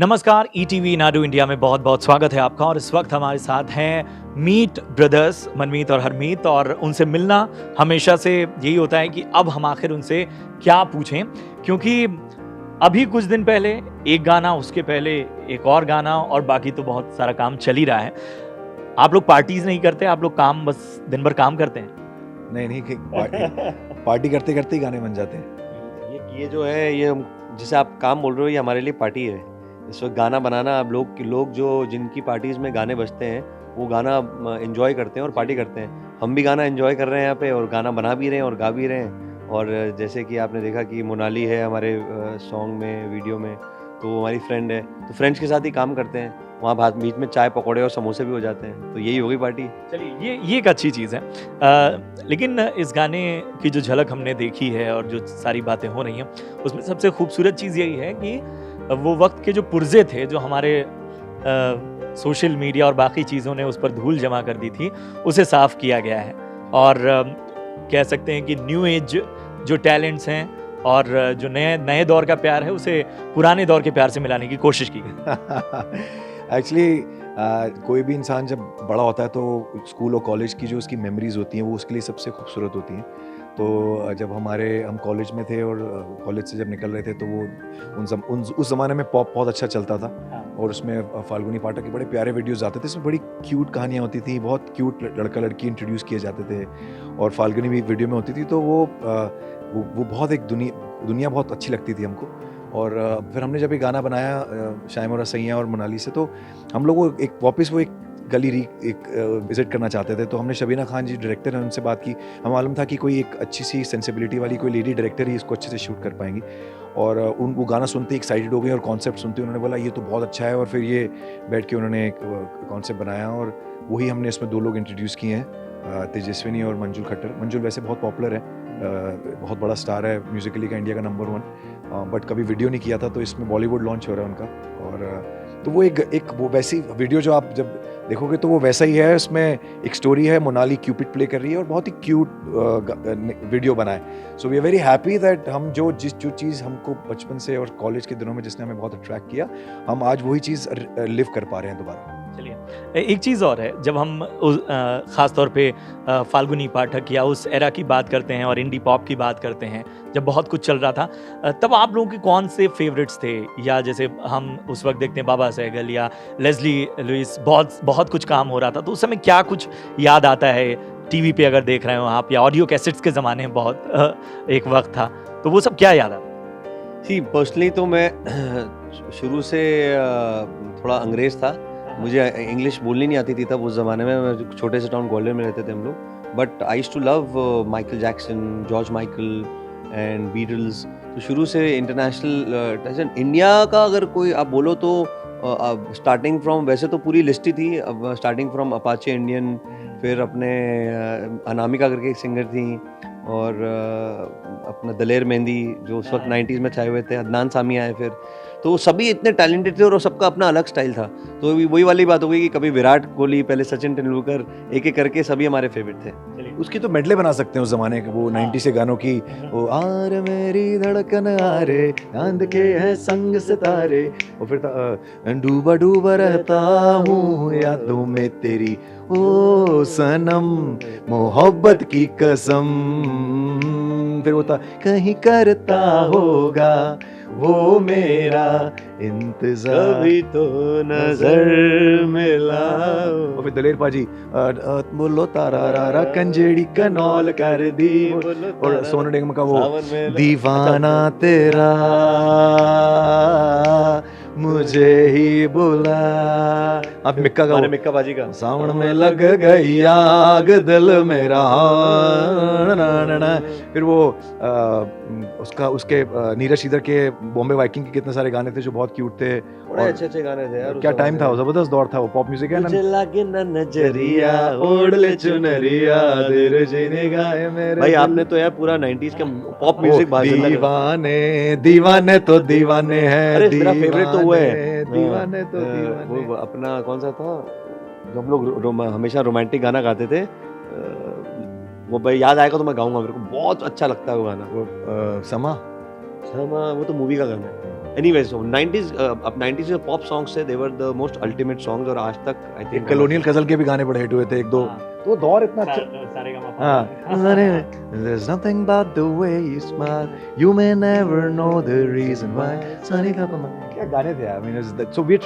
नमस्कार, ETV Nadu India में बहुत बहुत स्वागत है आपका। और इस वक्त हमारे साथ हैं मीट ब्रदर्स मनमीत और हरमीत, और उनसे मिलना हमेशा से यही होता है कि अब हम आखिर उनसे क्या पूछें, क्योंकि अभी कुछ दिन पहले एक गाना, उसके पहले एक और गाना, और बाकी तो बहुत सारा काम चल ही रहा है। आप लोग पार्टीज नहीं करते, आप लोग काम बस दिन भर काम करते हैं? नहीं पार्टी करते करते ही गाने बन जाते हैं। ये जो है, ये जिसे आप काम बोल रहे हो, ये हमारे लिए पार्टी है। इस वक्त गाना बनाना, अब लोग जो जिनकी पार्टीज में गाने बजते हैं वो गाना एंजॉय करते हैं और पार्टी करते हैं। हम भी गाना एंजॉय कर रहे हैं यहाँ पे, और गाना बना भी रहे हैं और गा भी रहे हैं। और जैसे कि आपने देखा कि मोनाली है हमारे सॉन्ग में, वीडियो में, तो वो हमारी फ्रेंड है, तो फ्रेंड्स के साथ ही काम करते हैं। वहाँ बीच में चाय पकौड़े और समोसे भी हो जाते हैं, तो यही होगी पार्टी। चलिए, ये एक अच्छी चीज़ है। लेकिन इस गाने की जो झलक हमने देखी है और जो सारी बातें हो रही हैं, उसमें सबसे खूबसूरत चीज़ यही है कि वो वक्त के जो पुर्जे थे, जो हमारे सोशल मीडिया और बाकी चीज़ों ने उस पर धूल जमा कर दी थी, उसे साफ किया गया है। और कह सकते हैं कि न्यू एज जो टैलेंट्स हैं और जो नए दौर का प्यार है, उसे पुराने दौर के प्यार से मिलाने की कोशिश की गई। एक्चुअली कोई भी इंसान जब बड़ा होता है तो स्कूल और कॉलेज की जो उसकी मेमोरीज होती हैं वो उसके लिए सबसे खूबसूरत होती हैं। तो जब हम कॉलेज में थे और कॉलेज से जब निकल रहे थे तो वो उस ज़माने में पॉप बहुत अच्छा चलता था। हाँ। और उसमें फाल्गुनी पाठक के बड़े प्यारे वीडियोस आते थे, इसमें बड़ी क्यूट कहानियाँ होती थी, बहुत क्यूट लड़का लड़की इंट्रोड्यूस किए जाते थे, और फाल्गुनी भी वीडियो में होती थी। तो वो बहुत एक दुनिया बहुत अच्छी लगती थी हमको। और फिर हमने जब ये गाना बनाया शाइम और रसैया और मोनाली से, तो हम लोग वो एक गली विज़िट करना चाहते थे। तो हमने शबीना खान जी डायरेक्टर हैं, उनसे बात की। हमें मालूम था कि कोई एक अच्छी सी सेंसिबिलिटी वाली कोई लेडी डायरेक्टर ही इसको अच्छे से शूट कर पाएंगी। और वो गाना सुनते ही एक्साइटेड हो गई, और कॉन्सेप्ट सुनते ही उन्होंने बोला ये तो बहुत अच्छा है। और फिर ये बैठ के उन्होंने एक कॉन्सेप्ट बनाया, और वही हमने इसमें 2 लोग इंट्रोड्यूस किए हैं, तेजस्विनी और मंजुल खट्टर। मंजुल वैसे बहुत पॉपुलर है, बहुत बड़ा स्टार है, म्यूजिकली का इंडिया का नंबर 1, बट कभी वीडियो नहीं किया था, तो इसमें बॉलीवुड लॉन्च हो रहा है उनका। और तो वो एक वो वैसी वीडियो जो आप जब देखोगे तो वो वैसा ही है। उसमें एक स्टोरी है, मोनाली क्यूपिड प्ले कर रही है, और बहुत ही क्यूट वीडियो बना है। So we are very happy that हम जो चीज़ हमको बचपन से और कॉलेज के दिनों में जिसने हमें बहुत अट्रैक्ट किया, हम आज वही चीज़ लिव कर पा रहे हैं दोबारा। चलिए, एक चीज़ और है, जब हम ख़ास तौर पे फाल्गुनी पाठक या उस एरा की बात करते हैं और इंडी पॉप की बात करते हैं, जब बहुत कुछ चल रहा था, तब आप लोगों के कौन से फेवरेट्स थे? या जैसे हम उस वक्त देखते हैं बाबा सहगल या लेस्ली लुइस, बहुत कुछ काम हो रहा था, तो उस समय क्या कुछ याद आता है? टीवी पे अगर देख रहे हो आप, या ऑडियो कैसेट्स के ज़माने में बहुत एक वक्त था, तो वो सब क्या याद आता है? सी पर्सनली तो मैं शुरू से थोड़ा अंग्रेज़ था, मुझे इंग्लिश बोलनी नहीं आती थी तब उस ज़माने में। मैं छोटे से टाउन ग्वालियर में रहते थे हम लोग, but I used to love Michael Jackson, George Michael and Beatles. तो शुरू से इंटरनेशनल इंडिया का अगर कोई आप बोलो तो स्टार्टिंग फ्रॉम, वैसे तो पूरी लिस्ट ही थी, अब स्टार्टिंग फ्रॉम अपाचे इंडियन, फिर अपने अनामिका करके एक सिंगर थी, और अपना दलेर मेहंदी जो उस वक्त 90s में छाए हुए थे, अदनान सामी आए फिर। तो सभी इतने टैलेंटेड थे और सबका अपना अलग स्टाइल था। तो वही वाली बात हो गई कि कभी विराट कोहली, पहले सचिन तेंदुलकर, एक एक करके सभी हमारे फेवरेट थे। उसकी तो मेडले बना सकते हैं उस जमाने के, वो 90 से गानों की, वो आर मेरी धड़कन आरे चांद के है संग सितारे, और फिर डूबा डूबा रहता हूँ यादों में तेरी, ओ सनम मोहब्बत की कसम, फिर वो था कहीं करता होगा वो मेरा इंतजार, कभी तो नजर मिला। और फिर दलेर पाजी बोलो तारा रारा कंजेड़ी कनौल कर दी, और सोनू निगम का वो दीवाना तेरा मुझे ही बुला, अब मिक्का का, मिक्का बाजी का सावन में लग गई आग दिल मेरा, फिर वो उसके नीरज श्रीधर के बॉम्बे वाइकिंग के कितने सारे गाने थे जो बहुत क्यूट थे, बड़े अच्छे गाने थे यार। क्या टाइम था वो, जबरदस्त दौर था वो पॉप म्यूजिक है ना। मुझे लागे ना नजरिया ओढ़ ले चुनरिया तेरे जीने गाए मेरे, भाई आपने तो यार पूरा 90s का पॉप म्यूजिक बाजी। दीवाने तो दीवाने हैं, अरे मेरा फेवरेट तो वो है, दीवाने तो दीवाने, वो अपना कौन सा था जो हम लोग हमेशा रोमांटिक गाना गाते थे, वो भाई याद आएगा तो मैं गाऊंगा, मेरे को बहुत अच्छा लगता है वो गाना। वो समा वो तो मूवी का गाना है। Anyways, so 90s अब 90s में पॉप सॉन्ग्स थे, they were the most ultimate songs और आज तक I think कॉलोनियल गजल के भी गाने बड़े हिट हुए थे एक दो, तो वो दौर इतना अच्छा। There's nothing about the way you smile, you may never know the reason why. क्या गाने थे यार, so we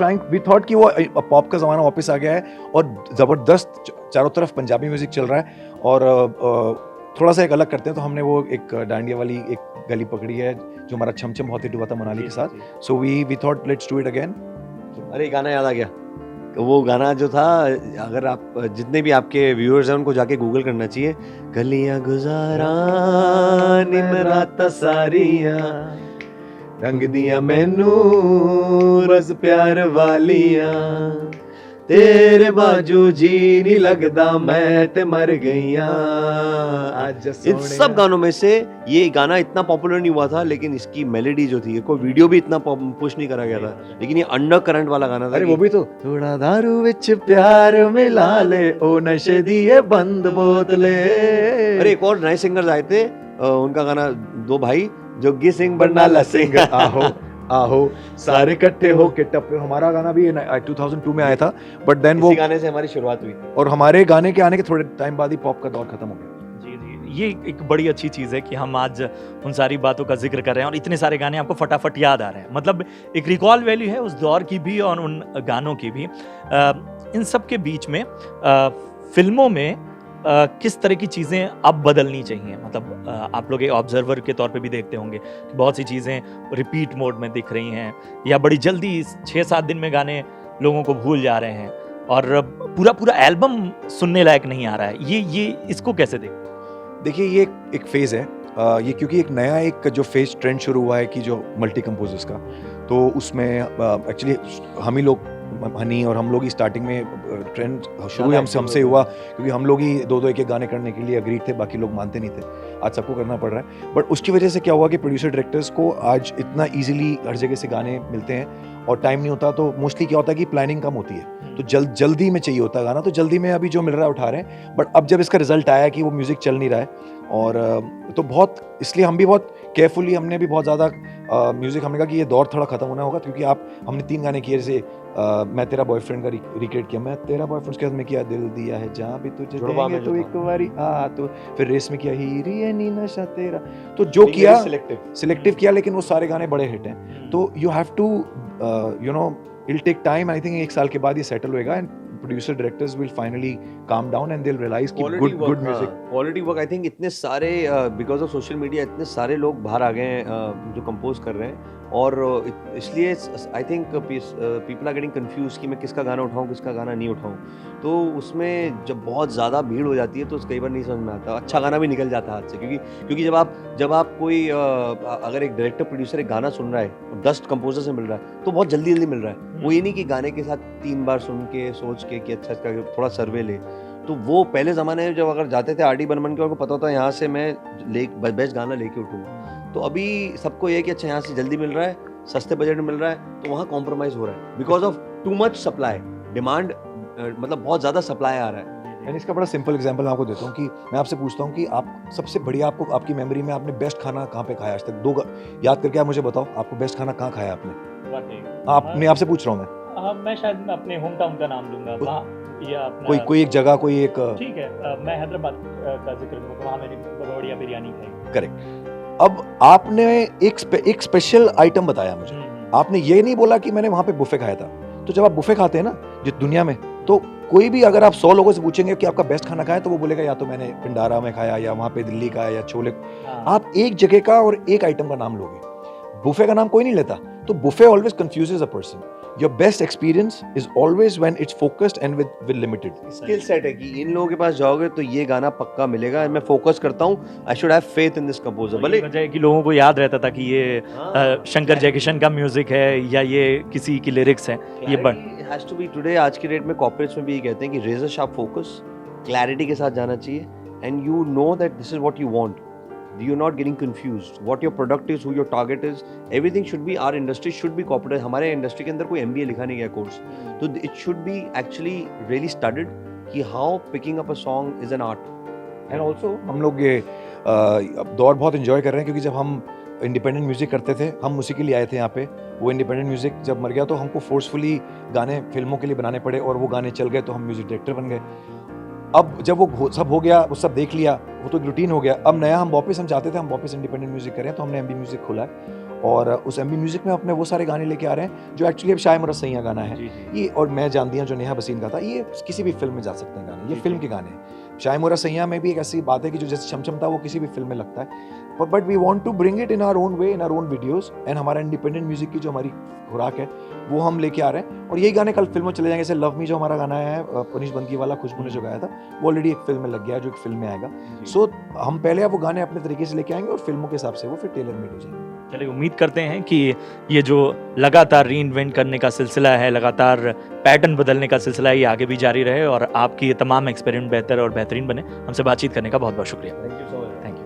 thought कि वो पॉप का जमाना वापस आ गया है और जबरदस्त चारों तरफ पंजाबी म्यूजिक चल रहा है और थोड़ा सा एक अलग करते हैं, तो हमने वो एक डांडिया वाली एक गली पकड़ी है जो हमारा छमछम बहुत हिट हुआ था मनाली के साथ, so we thought let's do it again. अरे गाना याद आ गया, वो गाना जो था, अगर आप जितने भी आपके व्यूअर्स हैं उनको जाके गूगल करना चाहिए, गलियां गुजारा निमराता सारियां रंग दिया मैनू रस प्यार वालियां तेरे बाजू जी नहीं लगदा मैं ते मर गईया। इन सब गानों में से ये गाना इतना पॉपुलर नहीं हुआ था, लेकिन इसकी मेलोडी जो थी, कोई वीडियो भी इतना पुश नहीं करा गया था, लेकिन ये अंडर करंट वाला गाना था। अरे वो भी तो, थोड़ा दारू विच प्यार मिला ले ओ नशे दिए बंद बोतले। अरे एक और नए सिंगर्स आए थे, उनका गाना दो भाई जोगी सिंह बरनाला सिंह आहो आहो सारे इकट्ठे हो के टप्पे, हमारा गाना भी 2002 में आया था, बट देन वो गाने से हमारी शुरुआत हुई थी और हमारे गाने के आने के थोड़े टाइम बाद ही पॉप का दौर खत्म हो गया। जी जी, ये एक बड़ी अच्छी चीज़ है कि हम आज उन सारी बातों का जिक्र कर रहे हैं और इतने सारे गाने आपको फटाफट याद आ रहे हैं, मतलब एक रिकॉल वैल्यू है उस दौर की भी और उन गानों की भी। इन सब के बीच में फिल्मों में किस तरह की चीज़ें अब बदलनी चाहिए, मतलब आप लोग एक ऑब्जर्वर के तौर पे भी देखते होंगे कि बहुत सी चीज़ें रिपीट मोड में दिख रही हैं या बड़ी जल्दी 6-7 दिन में गाने लोगों को भूल जा रहे हैं और पूरा एल्बम सुनने लायक नहीं आ रहा है। ये इसको कैसे देखिए ये एक फेज़ है, ये क्योंकि एक नया एक जो फेज ट्रेंड शुरू हुआ है कि जो मल्टी कंपोजर्स का, तो उसमें एक्चुअली हम ही लोग हनी और हम लोग ही स्टार्टिंग में ट्रेंड शुरू हमसे हुआ, क्योंकि हम लोग ही दो एक गाने करने के लिए अग्रीड थे, बाकी लोग मानते नहीं थे, आज सबको करना पड़ रहा है। बट उसकी वजह से क्या हुआ कि प्रोड्यूसर डायरेक्टर्स को आज इतना इजीली हर जगह से गाने मिलते हैं और टाइम नहीं होता, तो मोस्टली क्या होता है कि प्लानिंग कम होती है, तो जल्दी में चाहिए होता है गाना, तो जल्दी में अभी जो मिल रहा है उठा रहे हैं। बट अब जब इसका रिजल्ट आया कि वो म्यूज़िक चल नहीं रहा है और तो बहुत, इसलिए हम भी बहुत केयरफुली, हमने भी बहुत ज़्यादा म्यूज़िक, हमने कहा कि ये दौर थोड़ा ख़त्म होना होगा, क्योंकि हमने 3 गाने किए, जैसे मैं तेरा बॉयफ्रेंड का रिक्रिएट किया, मैं तेरा बॉयफ्रेंड के साथ में किया दिल दिया है जहाँ भी तुझे देंगे तो एक बारी आ, तो फिर रेस में किया हीरी है नी नशा तेरा, तो जो किया सिलेक्टिव किया, लेकिन वो सारे गाने बड़े हिट हैं। तो you have to you know it take time, I think 1 साल के बाद ये सेटल होएगा and producer directors will finally calm down and they'll realize कि good music, quality work। I think इतने सारे because of social media इतने सारे लोग बाहर आ गए हैं जो कंपोज कर रहे हैं, और इसलिए I think people are getting confuse कि मैं किसका गाना उठाऊं किसका गाना नहीं उठाऊं, तो उसमें जब बहुत ज़्यादा भीड़ हो जाती है तो कई बार नहीं समझ में आता, अच्छा गाना भी निकल जाता है हाथ से, क्योंकि जब आप कोई अगर एक डायरेक्टर प्रोड्यूसर एक गाना सुन रहा है और 10 कंपोजर से मिल रहा है तो बहुत जल्दी मिल रहा है, वो ये नहीं कि गाने के साथ 3 बार सुन के सोच के कि अच्छा इसका थोड़ा सर्वे ले, तो वो पहले ज़माने में जब अगर जाते थे आरडी बर्मन के, उनको पता होता यहाँ से मैं बेस्ट गाना लेके उठूँगा, तो अभी सबको ये कि अच्छा यहाँ से जल्दी मिल रहा है, सस्ते बजट में मिल रहा है, तो वहाँ कॉम्प्रोमाइज़ हो रहा है because of too much supply, demand मतलब बहुत ज़्यादा सप्लाई आ रहा है। मैंने इसका बड़ा सिंपल एग्जांपल मैं आपको देता हूँ कि मैं आपसे पूछता हूँ कि आप सबसे बढ़िया, आपको आपकी मेमोरी में आपने बेस्ट खाना कहाँ पे खाया आज तक, 2 याद करके आप मुझे बताओ, आपको बेस्ट खाना कहाँ खाया आपने? आपसे पूछ रहा हूँ मैं शायद अपने होम टाउन का नाम लूँगा, कोई एक जगह, कोई एक, ठीक है, मैं हैदराबाद का जिक्र करूँगा, वहाँ मैंने बढ़िया बिरयानी खाई। करेक्ट। अब आपने एक स्पेशल आइटम बताया मुझे, आपने ये नहीं बोला कि मैंने वहाँ पे बुफे खाया था। तो जब आप बुफे खाते हैं ना जिस दुनिया में, तो कोई भी अगर आप 100 लोगों से पूछेंगे कि आपका बेस्ट खाना खाया, तो वो बोलेगा या तो मैंने पिंडारा में खाया या वहाँ पे दिल्ली का या छोले। आप एक जगह का और एक आइटम का नाम लोगे, बुफे का नाम कोई नहीं लेता, तो buffet always confuses a person. Your best experience is always when it's focused and with limited skill set है कि इन लोगों के पास जाओगे तो ये गाना पक्का मिलेगा, मैं फोकस करता हूँ, I should have faith in this composer। भले वजह कि लोगों को याद रहता था कि ये शंकर जयकिशन का म्यूजिक है या ये किसी की लिरिक्स है, ये but has to be today। आज की डेट में कॉर्पोरेट्स में भी ये कहते हैं कि रेजर शार्प फोकस, क्लैरिटी के साथ जाना चाहिए, and you know that this is what you want, you're not getting confused what your product is, who your target is, everything should be, our industry should be corporate। हमारे industry के अंदर कोई MBA लिखा नहीं गया course, तो it should be actually really studied कि how picking up a song is an art। and also हम लोग ये दौर बहुत enjoy कर रहे हैं, क्योंकि जब हम इंडिपेंडेंट म्यूज़िक करते थे, हम उसी के लिए आए थे यहाँ पे। वो इंडिपेंडेंट म्यूज़िक जब मर गया तो हमको फोर्सफुली गाने फिल्मों के लिए बनाने पड़े और वो गाने चल गए तो हम म्यूज़िक डायरेक्टर बन गए। अब जब वो सब हो गया, वो सब देख लिया, वो तो एक रूटीन हो गया। अब नया हम चाहते थे हम वापस इंडिपेंडेंट म्यूज़िक करें, तो हमने एमबी म्यूज़िक खोला है और उस एमबी म्यूज़िक में अपने वो सारे गाने लेके आ रहे हैं जो एक्चुअली अब शायम और सैया गाना है। जी, जी। ये और मैं जान दिया जो नेहा बसीन का था, ये किसी भी फिल्म में जा सकते हैं गाने, ये फिल्म के गाने हैं। शायम और सैया में भी एक ऐसी बात है कि जो जैसे छमछम था वो किसी भी फिल्म में लगता है, but we want to bring it in our own way, in our own videos. And हमारा इंडिपेंडेंट म्यूजिक की जो हमारी खुराक है वो हम लेके आ रहे हैं और यही गाने कल फिल्मों चले जाएंगे। जैसे लव मी जो हमारा गाना है पुनीश बंकी वाला, खुशबू ने जो गाया था, वो ऑलरेडी एक फिल्म में लग गया है जो एक फिल्म में आएगा। सो हम पहले अब वो गाने अपने तरीके से लेके आएंगे और फिल्मों के हिसाब से वो फिर टेलर मेड हो जाएंगे। चलिए, उम्मीद करते हैं कि ये जो लगातार रीइन्वेंट करने का सिलसिला है, लगातार पैटर्न बदलने का सिलसिला है, ये आगे भी जारी रहे और आपकी ये तमाम एक्सपेरिमेंट बेहतर और बेहतरीन बने। हमसे बातचीत करने का बहुत बहुत शुक्रिया।